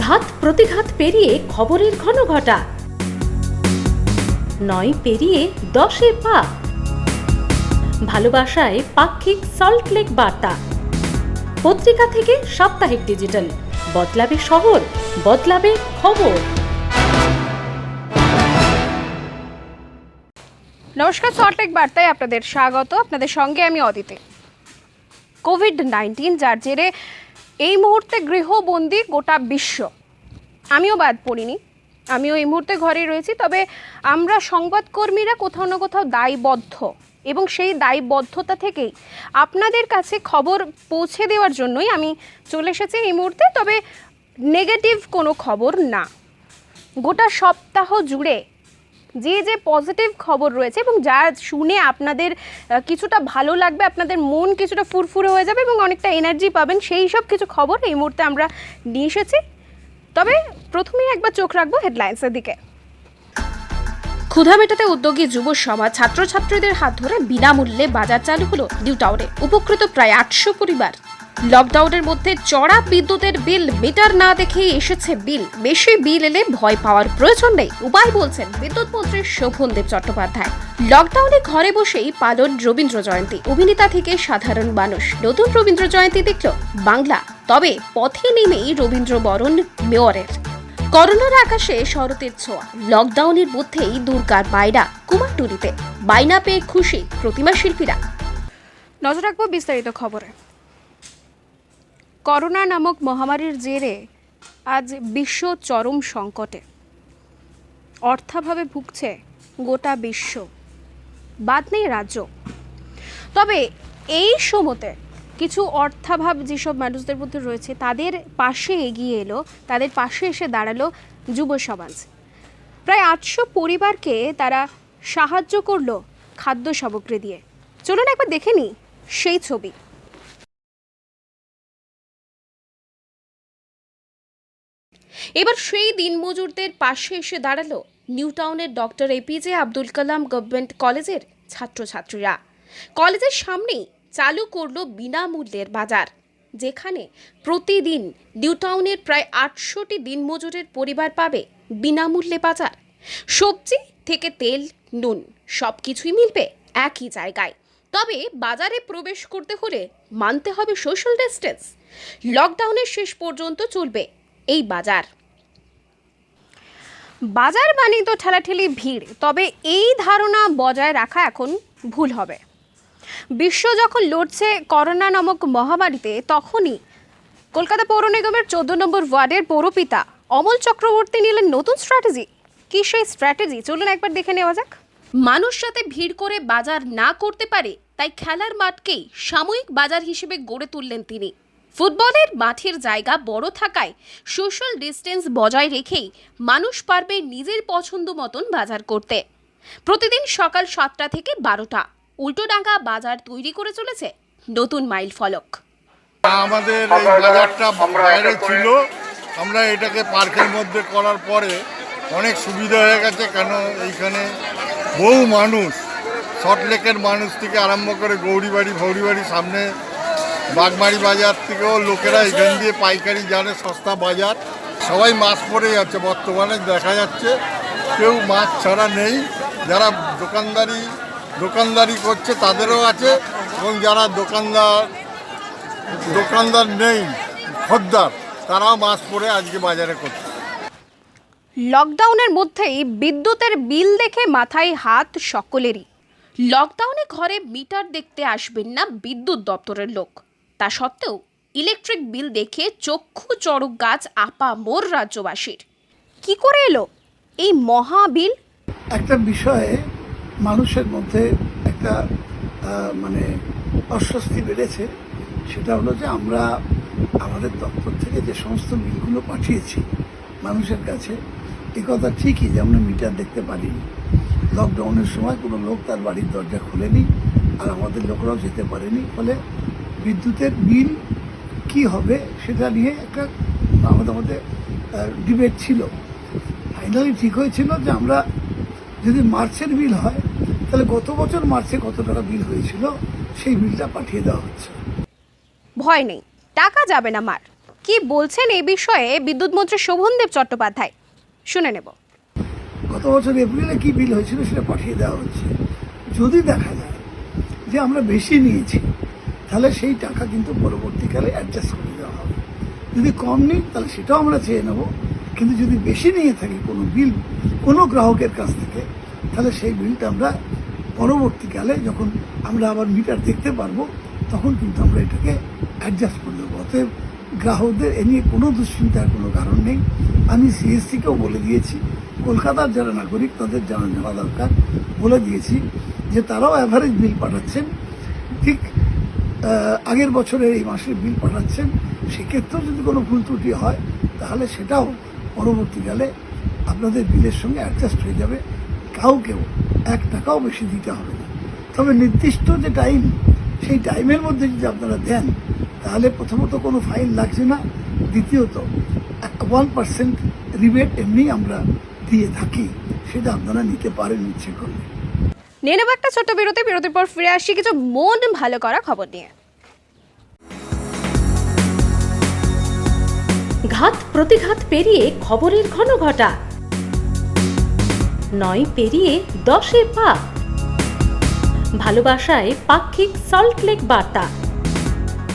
ঘাত প্রতিঘাত পেরিয়ে খবরের ঘনঘটা, নয় পেরিয়ে 10-এ পা, ভালোবাসায় পাক্ষিক সল্টলেক বার্তা। পত্রিকা থেকে সাপ্তাহিক ডিজিটাল, বদলাবে শহর, বদলাবে খবর। নমস্কার, সল্টলেক বার্তায় আপনাদের স্বাগত। আপনাদের সঙ্গে আমি অদিতি। কোভিড-19 যার জেরে এই মুহূর্তে গৃহবন্দী গোটা বিশ্ব। আমিও বাদ পড়িনি, আমিও এই মুহূর্তে ঘরেই রয়েছি। তবে আমরা সংবাদকর্মীরা কোথাও না কোথাও দায়বদ্ধ, এবং সেই দায়বদ্ধতা থেকেই আপনাদের কাছে খবর পৌঁছে দেওয়ার জন্যই আমি চলে এসেছি এই মুহূর্তে। তবে নেগেটিভ কোনো খবর না, গোটা সপ্তাহ জুড়ে যে পজিটিভ খবর রয়েছে এবং যা শুনে আপনাদের কিছুটা ভালো লাগবে, আপনাদের মন কিছুটা ফুরফুরে হয়ে যাবে এবং অনেকটা এনার্জি পাবেন, সেই সব কিছু খবর এই মুহূর্তে আমরা নিয়ে এসেছি। তবে প্রথমেই একবার চোখ রাখবো হেডলাইন্সের দিকে। ক্ষুধা মেটাতে উদ্যোগী যুব সমাজ ছাত্রছাত্রীদের হাত ধরে বিনামূল্যে বাজার চালু হলো নিউ টাউনে। উপকৃত প্রায় 800 পরিবার। লকডাউনের মধ্যে চড়া বিদ্যুতের বিল মিটার না দেখেই এসেছে বিল। বেশি বিল এলে ভয় পাওয়ার প্রয়োজন নেই, উপায় বলছেন বিদ্যুৎ মন্ত্রী শোভনদেব চট্টোপাধ্যায়। লকডাউনে ঘরে বসেই পালন রবীন্দ্র জয়ন্তী। অভিনেতা থেকে সাধারণ মানুষ নতুন রবীন্দ্র জয়ন্তী দেখল বাংলা। তবে পথে নেমেই রবীন্দ্র বরণ মেয়রের। করোনার আকাশে শরতের ছোঁয়া। লকডাউনের মধ্যেই দুর্গার বাইরা কুমারটুলিতে। বাইনা পেয়ে খুশি প্রতিমা শিল্পীরা। নজর রাখবো বিস্তারিত খবরে। করোনা নামক মহামারীর জেরে আজ বিশ্ব চরম সংকটে। অর্থাভাবে ভুগছে গোটা বিশ্ব, বাদ নেই রাজ্য। তবে এই সময়তে কিছু অর্থাভাব যেসব মানুষদের মধ্যে রয়েছে তাদের পাশে এগিয়ে এলো, তাদের পাশে এসে দাঁড়ালো যুব সমাজ। প্রায় 800 পরিবারকে তারা সাহায্য করলো খাদ্য সামগ্রী দিয়ে। চলুন একবার দেখে নিই সেই ছবি। এবার সেই দিনমজুরদের পাশে এসে দাঁড়ালো নিউ টাউনের doctor APJ Abdul Kalam government কলেজের ছাত্রছাত্রীরা। কলেজের সামনেই চালু করলো বিনামূল্যের বাজার, যেখানে প্রতিদিন নিউ টাউনের প্রায় 800টি দিনমজুরের পরিবার পাবে বিনামূল্যে বাজার। সবজি থেকে তেল, নুন সব কিছুই মিলবে একই জায়গায়। তবে বাজারে প্রবেশ করতে হলে মানতে হবে সোশ্যাল ডিস্টেন্স। লকডাউনের শেষ পর্যন্ত চলবে এই বাজার। বাজার মানে তো ঠেলাঠেলি ভিড়, তবে এই ধারণা বজায় রাখা এখন ভুল হবে। বিশ্ব যখন লড়ছে করোনা নামক মহামারীতে, তখনই কলকাতা পৌর নিগমের 14 নম্বর ওয়ার্ডের পৌরপিতা অমল চক্রবর্তী নিলেন নতুন স্ট্র্যাটেজি। কি সেই স্ট্র্যাটেজি, চলুন একবার দেখে নেওয়া যাক। মানুষ যাতে ভিড় করে বাজার না করতে পারে, তাই খেলার মাঠকেই সাময়িক বাজার হিসেবে গড়ে তুললেন তিনি। ফুটবলের মাঠের জায়গা বড় থাকায় সোশ্যাল ডিস্টেন্স বজায় রেখেই মানুষ পারবে নিজের পছন্দ মতন বাজার করতে। প্রতিদিন সকাল 7টা থেকে 12টা উল্টোডাঙ্গা বাজার তৈরি করে চলেছে নতুন মাইল ফলক। আমাদের এই বাজারটা বাইরে ছিল, আমরা এটাকে পার্কের মধ্যে করার পরে অনেক সুবিধা হয়ে গেছে। কেন এইখানে বহু মানুষ, সল্টলেকের মানুষ থেকে আরম্ভ করে গৌরীবাড়ি ফৌরিবাড়ি সামনে বাগমারি বাজার থেকেও লোকেরা এখান দিয়ে পাইকারি জানে সস্তা বাজার। সবাই মাস্ক পরে যাচ্ছে, বর্তমানে দেখা যাচ্ছে কেউ মাস্ক ছাড়া নেই। যারা দোকানদারি করছে তাদেরও আছে, এবং যারা দোকানদার নেই, খদ্দার, তারাও মাস্ক পরে আজকে বাজারে করছে। লকডাউনের মধ্যেই বিদ্যুতের বিল দেখে মাথায় হাত সকলেরই। লকডাউনে ঘরে মিটার দেখতে আসবেন না বিদ্যুৎ দপ্তরের লোক, তা সত্ত্বেও ইলেকট্রিক বিল দেখে চক্ষু চড়ক গাছ আপামর রাজ্যবাসীর। কি করে এলো এই মহাবিল? একটা বিষয়ে মানুষের মধ্যে একটা অস্বস্তি বেড়েছে। সেটা হলো যে আমরা আমাদের দপ্তর থেকে যে সমস্ত বিলগুলো পাঠিয়েছি মানুষের কাছে, এ কথা ঠিকই যে আমরা মিটার দেখতে পারিনি। লকডাউনের সময় কোনো লোক তার বাড়ির দরজা খুলেনি, আর আমাদের লোকরাও যেতে পারেনি। ফলে বিদ্যুতের বিল কি হবে সেটা নিয়ে একটা আমাদের মধ্যে ডিবেট ছিল। ফাইনালি ঠিক হয়েছিল যে আমরা যদি মার্চের বিল হয়, তাহলে গত বছর মার্চে কত টাকা বিল হয়েছিল সেই বিলটা পাঠিয়ে দেওয়া হচ্ছে। ভয় নেই, টাকা যাবে না মার। কি বলছেন এই বিষয়ে বিদ্যুৎ মন্ত্রী শোভনদেব চট্টোপাধ্যায়, শুনে নেব। গত বছর এপ্রিলে কি বিল হয়েছিল সেটা পাঠিয়ে দেওয়া হচ্ছে। যদি দেখা যায় যে আমরা বেশি নিয়েছি তাহলে সেই টাকা কিন্তু পরবর্তীকালে অ্যাডজাস্ট করে দেওয়া হবে। যদি কম নিই তাহলে সেটাও আমরা চেয়ে নেব, কিন্তু যদি বেশি নিয়ে থাকি কোনো বিল কোনো গ্রাহকের কাছ থেকে, তাহলে সেই বিলটা আমরা পরবর্তীকালে যখন আমরা আবার মিটার দেখতে পারবো তখন কিন্তু আমরা এটাকে অ্যাডজাস্ট করে দেবো। অতএব গ্রাহকদের এ নিয়ে কোনো দুশ্চিন্তার কোনো কারণ নেই। আমি সিএসসিকেও বলে দিয়েছি, কলকাতার যারা নাগরিক তাদের জানা দরকার, বলে দিয়েছি যে তারাও অ্যাভারেজ বিল পাঠাচ্ছেন, ঠিক আগের বছরের এই মাসের বিল পাঠাচ্ছেন। সেক্ষেত্রেও যদি কোনো ভুল ত্রুটি হয় তাহলে সেটাও পরবর্তীকালে আপনাদের বিলের সঙ্গে অ্যাডজাস্ট হয়ে যাবে। কাউকেও 1 টাকাও বেশি দিতে হবে না। তবে নির্দিষ্ট যে টাইম, সেই টাইমের মধ্যে যদি আপনারা দেন তাহলে প্রথমত কোনো ফাইন লাগছে না, দ্বিতীয়ত 1% রিবেট এমনি আমরা দিয়ে থাকি, সেটা আপনারা নিতে পারেন ইচ্ছে করলে। নিয়ে নেব একটা ছোট্ট বিরতি, বিরতির পর ফিরে আসছি কিছু মন ভালো করা খবর নিয়ে। ঘাত প্রতিঘাত পেরিয়ে খবরের ঘনঘটা, 9 পেরিয়ে 10-এ পা, ভালোবাসায় পাক্ষিক সল্টলেক বার্তা।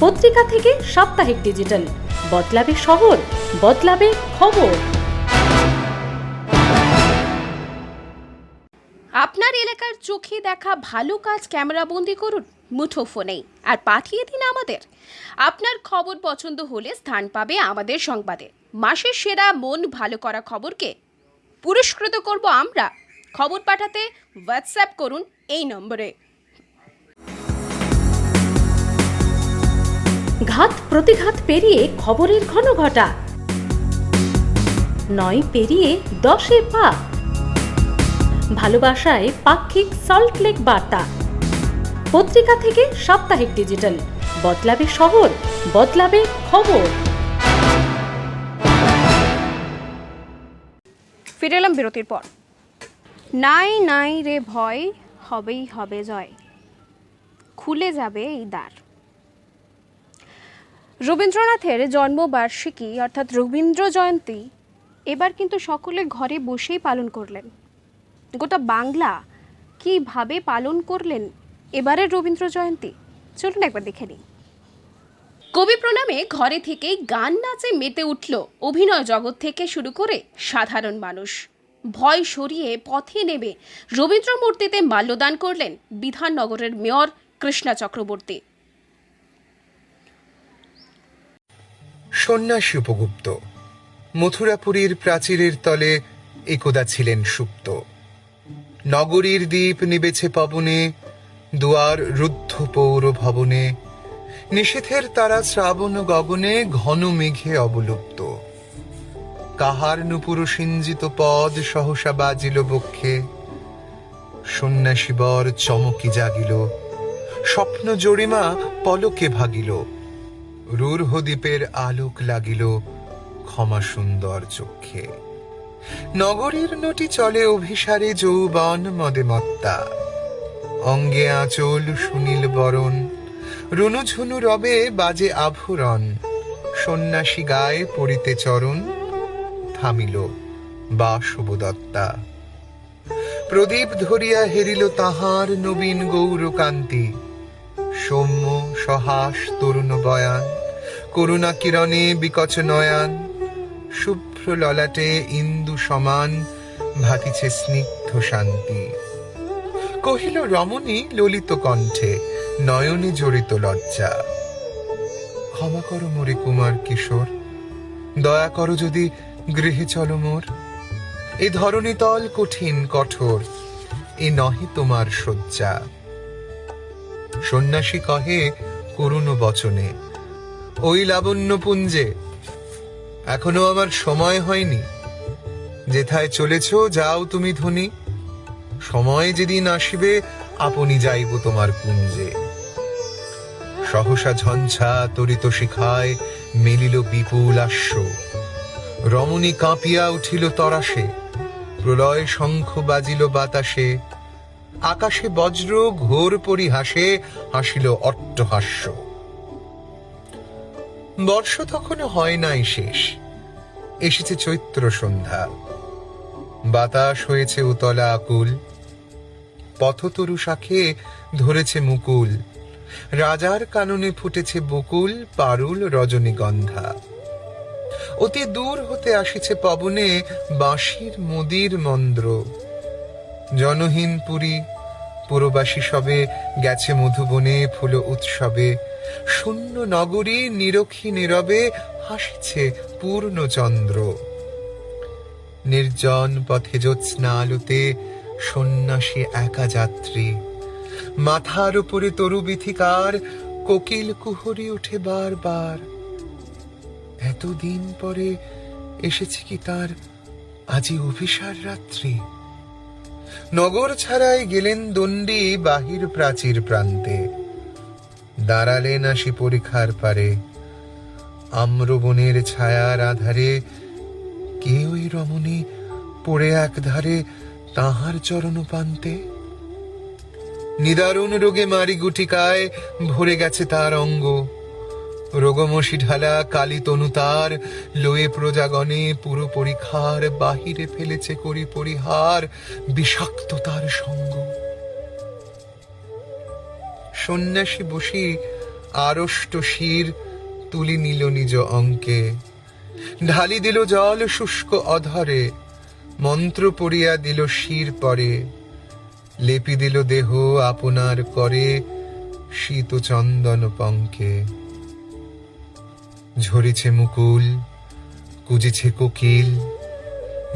পত্রিকা থেকে সাপ্তাহিক ডিজিটাল, বদলাবে শহর, বদলাবে খবর। আপনার এলাকার চোখে দেখা ভালো কাজ ক্যামেরাবন্দি করুন মুঠোফোনেই আর পাঠিয়ে দিন আমাদের। আপনার খবর পছন্দ হলে স্থান পাবে আমাদের সংবাদে। মাসের সেরা মন ভালো করা খবরকে পুরস্কৃত করব আমরা। খবর পাঠাতে হোয়াটসঅ্যাপ করুন এই নম্বরে। ঘাত প্রতিঘাত পেরিয়ে খবরের ঘনঘটা, 9 পেরিয়ে 10-এ পা, ভালোবাসায় পাক্ষিক সল্টলেক বার্তা। পত্রিকা থেকে সাপ্তাহিক ডিজিটাল, বদলাবে শহর, বদলাবে খবর। ফিরে এলাম বিরতির পর। নাই নাই রে ভয়, হবেই হবে জয়, খুলে যাবে এই দ্বার। রবীন্দ্রনাথের জন্মবার্ষিকী অর্থাৎ রবীন্দ্র জয়ন্তী এবার কিন্তু সকলে ঘরে বসেই পালন করলেন। গোটা বাংলা কিভাবে পালন করলেন এবারের রবীন্দ্র জয়ন্তী, চলুন একবার দেখে নিই। কবি প্রণামে ঘরে থেকেই গান নাচে মেতে উঠল অভিনয় জগৎ থেকে শুরু করে সাধারণ মানুষ। ভয় সরিয়ে পথে নেমে রবীন্দ্র মূর্তিতে মাল্যদান করলেন বিধাননগরের মেয়র কৃষ্ণা চক্রবর্তী। সন্ন্যাসী উপগুপ্ত মথুরাপুরীর প্রাচীরের তলে একদা ছিলেন সুপ্ত। নগরীর দ্বীপ নিবেছে পবনে, দুয়ার রুদ্ধ পৌর ভবনে, নিশীথের তারা শ্রাবণ গগনে ঘন মেঘে অবলুপ্ত। কাহার নুপুর সিঞ্জিত পদ সহসা বাজিল বক্ষে, সন্ন্যাসী বর চমকি জাগিল, স্বপ্ন জরিমা পলকে ভাগিল, রূঢ় দ্বীপের আলোক লাগিল ক্ষমা সুন্দর চক্ষে। নগরীর নটি চলে অভিসারে যৌবন মদে মত্তা, অঙ্গে আঁচল সুনীল বরণ, রুনুঝুনু রবে বাজে আভরণ, সন্ন্যাসী গায়ে পড়িতে চরণ, থামিল বাসবদত্তা। প্রদীপ ধরিয়া হেরিল তাহার নবীন গৌরকান্তি, সৌম্য সহাস তরুণ বয়ান, করুণা কিরণে বিকচ নয়ান, শুভ্র ললাটে ইন্দু সমান ভাতিছে স্নিগ্ধ শান্তি। কহিল রমণী ললিত কণ্ঠে, নয়নে জড়িত লজ্জা, ক্ষমা করো মোরে কুমার কিশোর, দয়া করো যদি গৃহে চলো মোর। এ ধরণী তল কঠিন কঠোর, এ নহে তোমার শয্যা। সন্ন্যাসী কহে করুণ বচনে, ওই লাবণ্য পুঞ্জে এখনো আমার সময় হয়নি। যেথায় চলেছ যাও তুমি ধনী, সময় যেদিন আসিবে আপনি যাইব তোমার কুঞ্জে। সহসা ঝঞ্ঝা তরিত শিখায় মেলিল বিপুল আশ্ব, রমণী কাঁপিয়া উঠিল তরাসে, প্রলয় শঙ্খ বাজিল বাতাসে, আকাশে বজ্র ঘোর পরিহাসে হাসিল অট্টহাস্য। বর্ষ তখনও হয় নাই শেষ, এসেছে চৈত্র সন্ধ্যা। বাতাস হয়েছে উতলা আকুল, পথতরু শাখে ধরেছে মুকুল, রাজার কাননে ফুটেছে বকুল, পারুল রজনীগন্ধা। অতি দূর হতে আসিছে পবনে বাঁশির মদির মন্দ্র। জনহীন পুরী পুরবাসী সবে গেছে মধুবনে ফুল উৎসবে। শূন্য নগরী নিরখী নীরবে হাসিছে পূর্ণচন্দ্র। নির্জন পথে জ্যোৎস্না আলোতে সন্ন্যাসী একা যাত্রী, মাথার উপরে তরু বিথিকার, কোকিল কুহরি ওঠে বারবার। এতদিন পরে এসেছে কি তার আজি অভিসার রাত্রি। নগর ছাড়াই গেলেন দণ্ডী বাহির প্রাচীর প্রান্তে, দাঁড়ালেন আসি পরিখার পারে। আম্রবনের ছায়ার আধারে কে ওই রমণী পড়ে একধারে তাহার চরণ পান্তে। নিদারুণ রোগে মারি গুটিকায় ভরে গেছে তার অঙ্গ। রোগমসি ঢালা কালী তনু তার, লয়ে প্রজাগণে পুরো পরিখার, বাহিরে ফেলেছে করি পরিহার বিষাক্ত তার সঙ্গ। সন্ন্যাসী বসি আড়ষ্ট শির তুলি নিল নিজ অঙ্কে, ঢালি দিল জল শুষ্ক অধরে, মন্ত্র পড়িয়া দিল শির পরে। লেপি দিল দেহ আপনার করে, শীত চন্দন পঙ্কে। ঝরিছে মুকুল, কুজিছে কোকিল,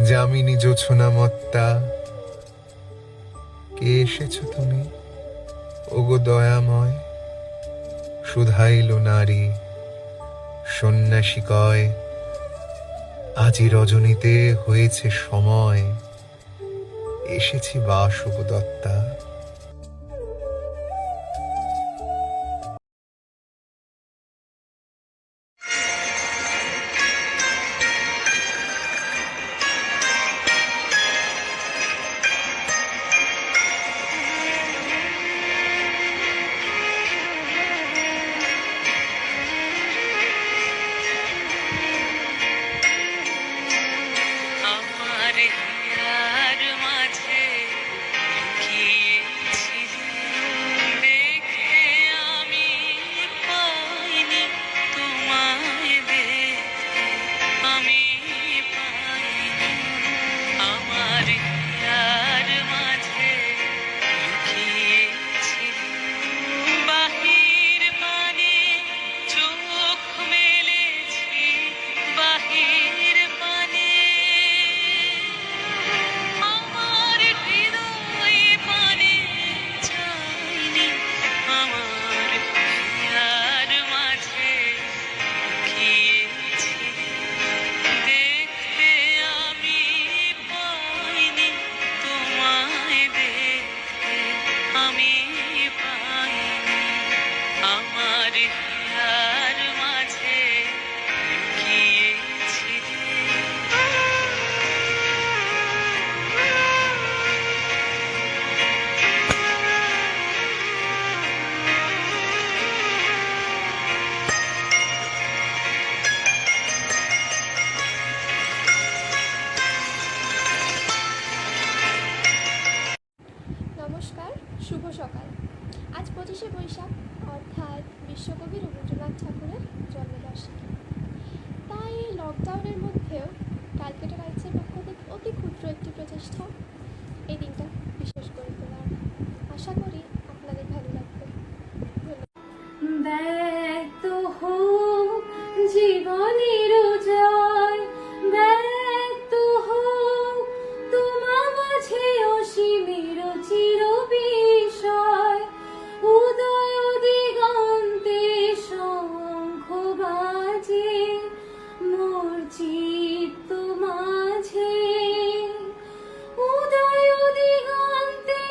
যামিনী জোছনা মত্তা। কে এসেছ তুমি ওগো দয়াময়, শুধাইল নারী। সন্ন্যাসী কয়, আজি রজনীতে হয়েছে সময়, এসেছি বাসব দত্তা। নমস্কার, শুভ সকাল। আজ 25শে বৈশাখ, অর্থাৎ বিশ্বকবি রবীন্দ্রনাথ ঠাকুরের জন্মবার্ষিকী। তাই লকডাউনের মধ্যেও ক্যালকাটা রাইটসের পক্ষ থেকে অতি ক্ষুদ্র একটি প্রচেষ্টা এই দিনটা বিশেষ করে তোলার। আশা করি আপনাদের ভালো লাগবে। ব্যক্ত হোক জীবনের জয়, ব্যক্ত হোক তোমা মাঝে অসীমের চির বিষয়। উদয় দিগন্তে শঙ্খ বাজে মোর চিত্ত মাঝে। উদয় দিগন্তে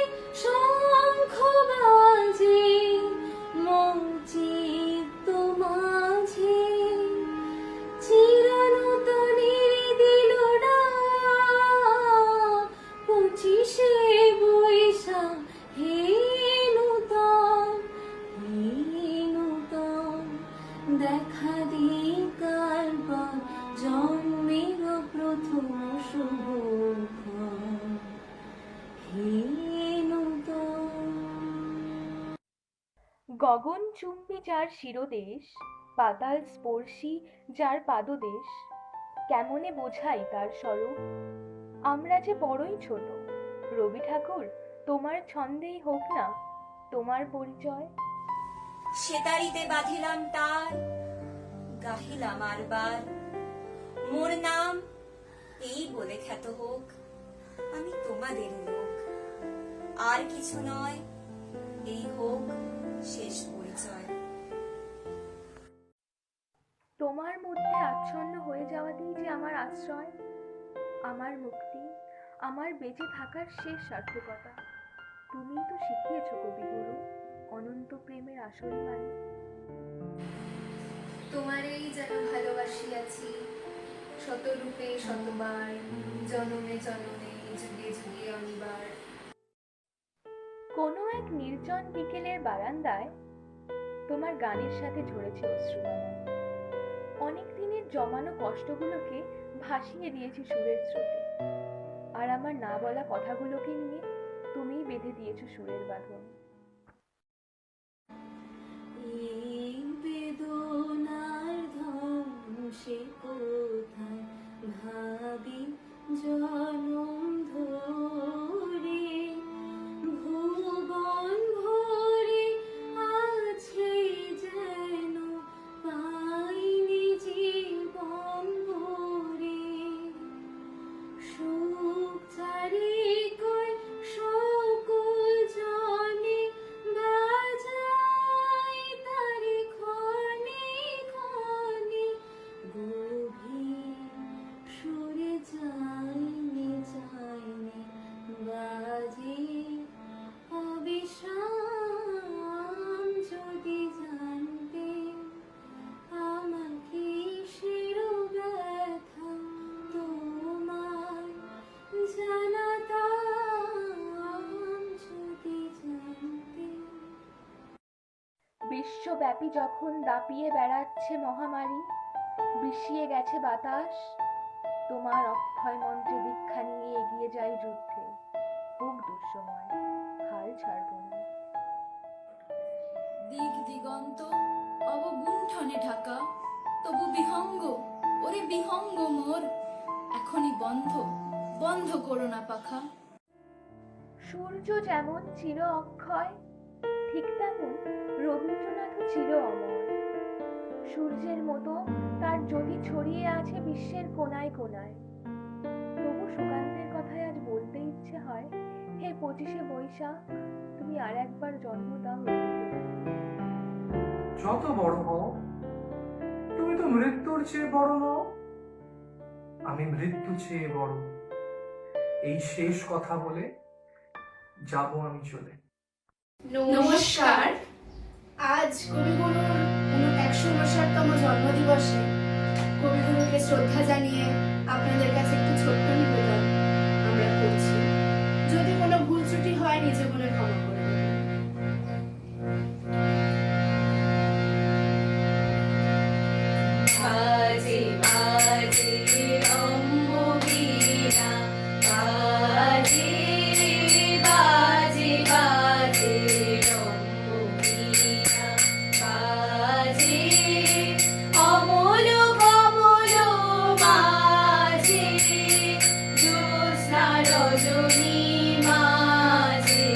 শঙ্খ বাজে মোর চিত্ত মাঝে। চিরনূতনের দিল ডাক, 25শে বৈশাখ হে নূতন, হে নূতন দেখা দিয়ে জন্মের প্রথম শুভক্ষণ হে নূতন। গগনচুম্বী যার শিরদেশ, পাতাল স্পর্শী যার পাদদেশ, কেমনে বোঝাই তার স্বরূপ? আমরা যে বড়ই ছোট, রবি ঠাকুর তোমার ছন্দেই হোক না তোমার পরিচয়। সেতারিতে বাঁধিলাম তার, গাহিলাম আরবার, মোর নাম এই বলে খ্যাত হোক, আমি তোমাদের লোক, আর কিছু নয়, এই হোক শেষ পরিচয়। তোমার মধ্যে আচ্ছন্ন হয়ে যাওয়াতেই যে আমার আশ্রয়, আমার মুক্তি, আমার বেঁচে থাকার শেষ সার্থকতা। তুমিই তো শিখিয়েছ কবিগুরু অনন্ত প্রেমের আসল মানে। তোমারেই যেন ভালোবাসিয়াছি শতরূপে শতবার, জনমে জনমে যুগে যুগে অনিবার। কোনো এক নির্জন বিকেলের বারান্দায় তোমার গানের সাথে ঝরেছে অশ্রুবাণা। অনেক দিনের জমানো কষ্টগুলোকে ভাসিয়ে দিয়েছি সুরের স্রোতে, আর আমার না বলা কথাগুলোকে নিয়ে তুমিই বেঁধে দিয়েছো সুরের বাঁধন। এই বেদনার ধ্বংসে কোথায় ভাবি জনম ধরে, ভুবন ভরে আছে যেন পাইনি জীবন ভরে, সুখ চারিকোয় সকল জনে বাজাই তারে ক্ষণে ক্ষণে, গভীর সুরে যাইনি যাইনি বাজে অবিশ্রাম। যদি জানতে আমার কিসের ব্যথা, তোমায় জানাতাম যদি জানতে। বিশ্বব্যাপী যখন দাপিয়ে বেড়াচ্ছে মহামারী, বিষিয়ে গেছে বাতাস, তোমার অক্ষয় মন্ত্রে দীক্ষা নিয়ে এগিয়ে যাই যুদ্ধে। হোক দুঃসময়, হাল ছাড়ব না। দিক দিগন্ত অবগুণ্ঠনে ঢাকা, তবু বিহঙ্গ, ওরে বিহঙ্গ মোর, এখনই বন্ধ বন্ধ করো না পাখা। সূর্য যেমন চির অক্ষয়, ঠিক তেমন রবীন্দ্রনাথও চির অমর। সূর্যের মতো তার জ্যোতি ছড়িয়ে আছে বিশ্বের কোনায় কোনায়। তবু সুকান্তের কথায় আজ বলতে ইচ্ছে হয়, হে 25শে বৈশাখ, তুমি আর একবার জন্ম দাও রবীন্দ্রনাথ। যত বড় হও, তুমি তো মৃত্যুর চেয়ে বড় নও। আমি মৃত্যু চেয়ে বড়। এই শেষ কথা বলে যাব আমি চলে। নমস্কার। আজ কবিগুরুর 159তম জন্মদিবসে কবিগুরুকে শ্রদ্ধা জানিয়ে আপনাদের কাছে একটু ছোট্ট নিবেদন আমরা করছি। যদি কোনো ভুল ত্রুটি হয় নিজে মনে ক্ষমা করে দেবেন। বাজে বাজে রম্ভবীণা, বাজে বাজে বাজে রম্ভবীণা, বাজে অমল কমল মাঝে, জ্যোৎস্না রজনী মাঝে,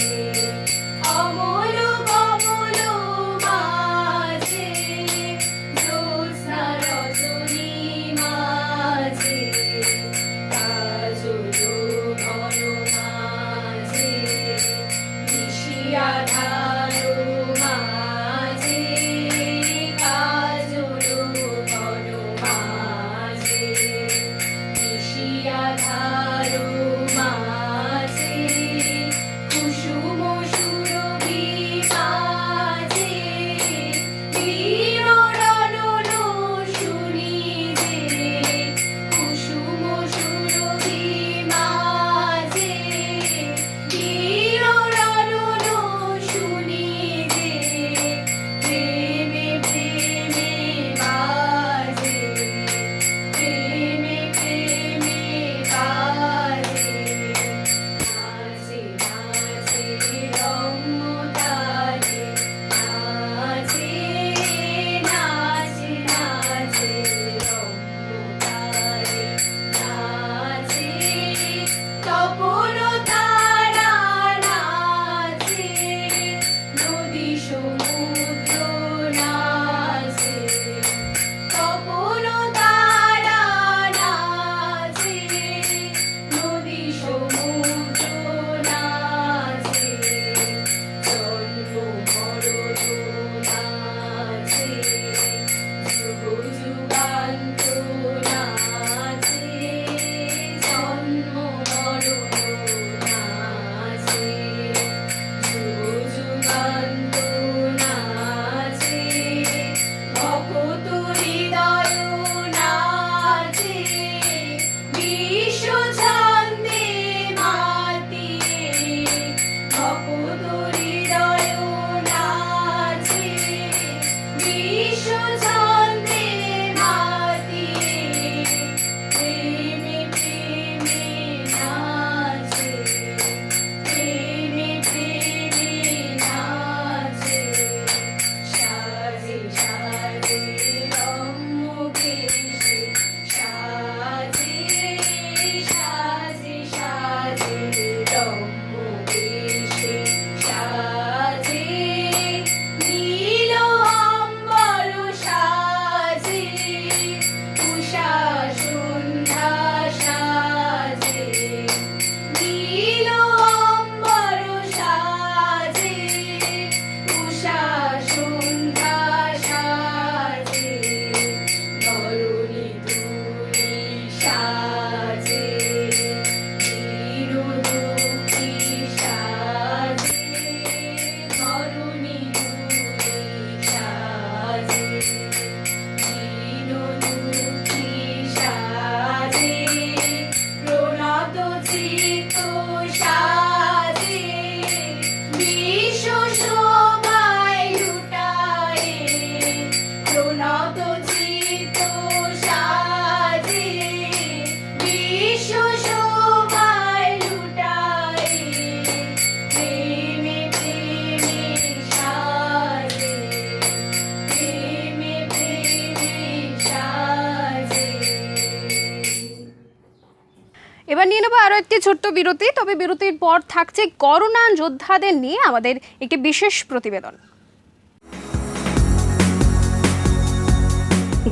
এবার নিয়ে নেবো আরও একটি ছোট্ট বিরতি, তবে বিরতির পর থাকছে করোনা যোদ্ধাদের নিয়ে আমাদের একটি বিশেষ প্রতিবেদন।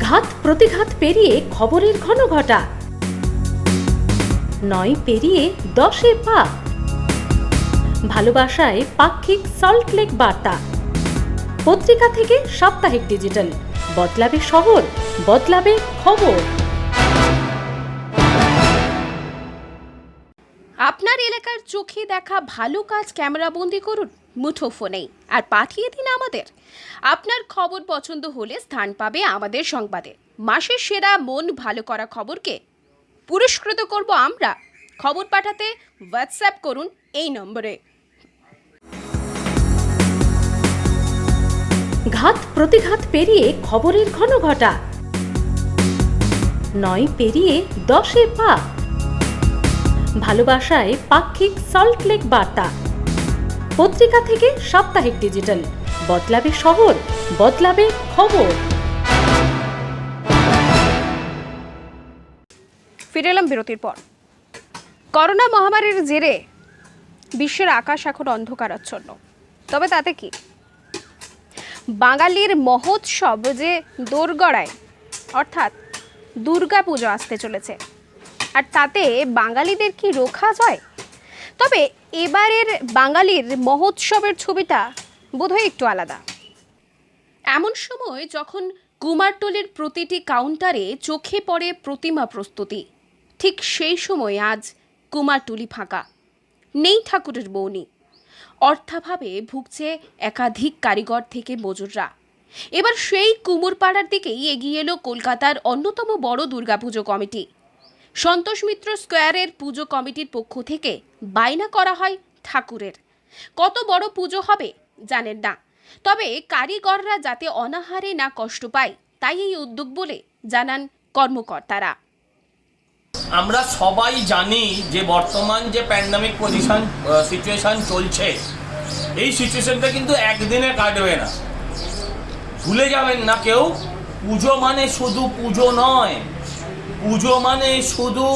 ঘাত প্রতিঘাত পেরিয়ে খবরের ঘন ঘটা, 9 পেরিয়ে 10-এ পা, ভালোবাসায় পাক্ষিক সল্টলেক বার্তা। পত্রিকা থেকে সাপ্তাহিক ডিজিটাল, বদলাবে শহর, বদলাবে খবর। আপনার এলাকার চোখে দেখা ভালো কাজ ক্যামেরাবন্দি করুন মুঠোফোনেই আর পাঠিয়ে দিন আমাদের। আপনার খবর পছন্দ হলে স্থান পাবে আমাদের সংবাদে। মাসের সেরা মন ভালো করা খবরকে পুরস্কৃত করব আমরা। খবর পাঠাতে হোয়াটসঅ্যাপ করুন এই নম্বরে। ঘাত প্রতিঘাত পেরিয়ে খবরের ঘন ঘটা, 9 পেরিয়ে 10-এ পা, ভালোবাসায় পাক্ষিক সল্টলেক বার্তা। পত্রিকা থেকে সাপ্তাহিক ডিজিটাল, বদলাবে শহর, বদলাবে খবর। ফিরে এলাম বিরতির পর। করোনা মহামারীর জেরে বিশ্বের আকাশ এখন অন্ধকারাচ্ছন্ন, তবে তাতে কি, বাঙালির মহোৎসব যে দোরগড়ায়, অর্থাৎ দুর্গাপুজো আসতে চলেছে, আর তাতে বাঙালিদের কি রোখা যায়? তবে এবারের বাঙালির মহোৎসবের ছবিটা বোধহয় একটু আলাদা। এমন সময় যখন কুমারটুলির প্রতিটি কাউন্টারে চোখে পড়ে প্রতিমা প্রস্তুতি, ঠিক সেই সময় আজ কুমারটুলি ফাঁকা, নেই ঠাকুরের বউনি। অর্থাভাবে ভুগছে একাধিক কারিগর থেকে মজুররা। এবার সেই কুমোরপাড়ার দিকেই এগিয়ে এলো কলকাতার অন্যতম বড় দুর্গাপুজো কমিটি। সন্তোষ মিত্র স্কোয়ারের পুজো কমিটির পক্ষ থেকে বায়না করা হয় ঠাকুরের। কত বড় পুজো হবে জানেন না, তবে কারিগররা যাতে অনাহারে না কষ্ট পায় তাই এই উদ্যোগ বলে জানান কর্মকর্তারা। আমরা সবাই জানি যে বর্তমান যে প্যান্ডামিক সিচুয়েশন চলছে, এই সিচুয়েশনটা কিন্তু একদিনে কাটবে না। ভুলে যাবেন না কেউ, পুজো মানে শুধু পুজো নয়, পুজো মানে শুধু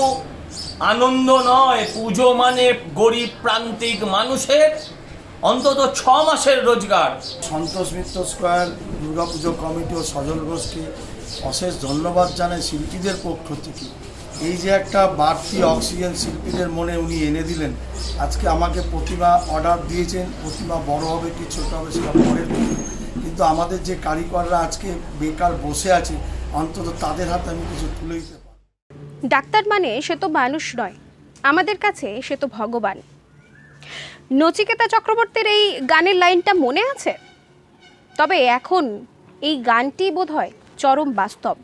আনন্দ নয়, পুজো মানে গরিব প্রান্তিক মানুষের অন্তত 6 মাসের রোজগার। সন্তোষ মিত্র স্কোয়ার দুর্গাপুজো কমিটি ও সজল ঘোষকে অশেষ ধন্যবাদ জানাই শিল্পীদের পক্ষ থেকে। এই যে একটা বাড়তি অক্সিজেন শিল্পীদের মনে উনি এনে দিলেন। আজকে আমাকে প্রতিমা অর্ডার দিয়েছেন, প্রতিমা বড় হবে কি ছোট হবে সেটা পরের কথা, কিন্তু আমাদের যে কারিগররা আজকে বেকার বসে আছে, অন্তত তাদের হাতে আমি কিছু তুলে দিতে পারি। ডাক্তার মানে সে তো মানুষ নয়, আমাদের কাছে সে তো ভগবান। নচিকেতা চক্রবর্তীর এই গানের লাইনটা মনে আছে? তবে এখন এই গানটি বোধহয় চরম বাস্তব।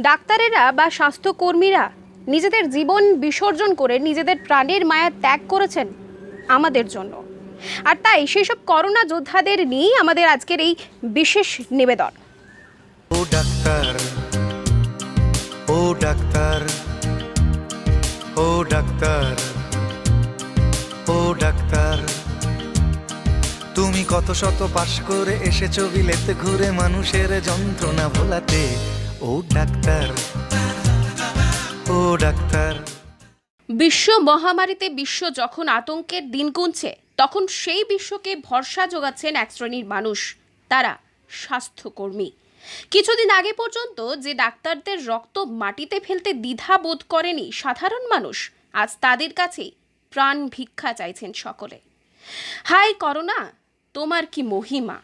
ডাক্তারেরা বা স্বাস্থ্যকর্মীরা নিজেদের জীবন বিসর্জন করে নিজেদের প্রাণের মায়া ত্যাগ করেছেন আমাদের জন্য, আর তাই সেসব করোনা যোদ্ধাদের নিয়েই আমাদের আজকের এই বিশেষ নিবেদন। ও ডাক্তার, ও ডাক্তার, ও ডাক্তার, ও ডাক্তার, তুমি কত শত পাশ করে এসেছো বিলেতে ঘুরে মানুষের যন্ত্রণা ভোলাতে। ও ডাক্তার, ও ডাক্তার। বিশ্ব মহামারীতে বিশ্ব যখন আতঙ্কের দিন গুনছে, তখন সেই বিশ্বকে ভরসা যোগাচ্ছেন এক শ্রেণীর মানুষ, তারা স্বাস্থ্যকর্মী। কিছুদিন আগে পর্যন্ত যে ডাক্তারদের রক্ত মাটিতে ফেলতে দ্বিধা বোধ করেনি সাধারণ মানুষ, আজ তাদের কাছে প্রাণ ভিক্ষা চাইছেন সকলে। হাই করোনা, তোমার কি মহিমা।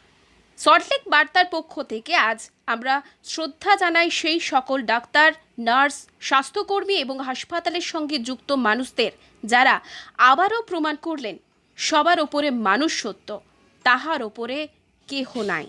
সল্টলেক বার্তার পক্ষ থেকে আজ আমরা শ্রদ্ধা জানাই সেই সকল ডাক্তার, নার্স, স্বাস্থ্যকর্মী এবং হাসপাতালের সঙ্গে যুক্ত মানুষদের, যারা আবারও প্রমাণ করলেন সবার ওপরে মানুষ সত্য, তাহার ওপরে কেহ নাই।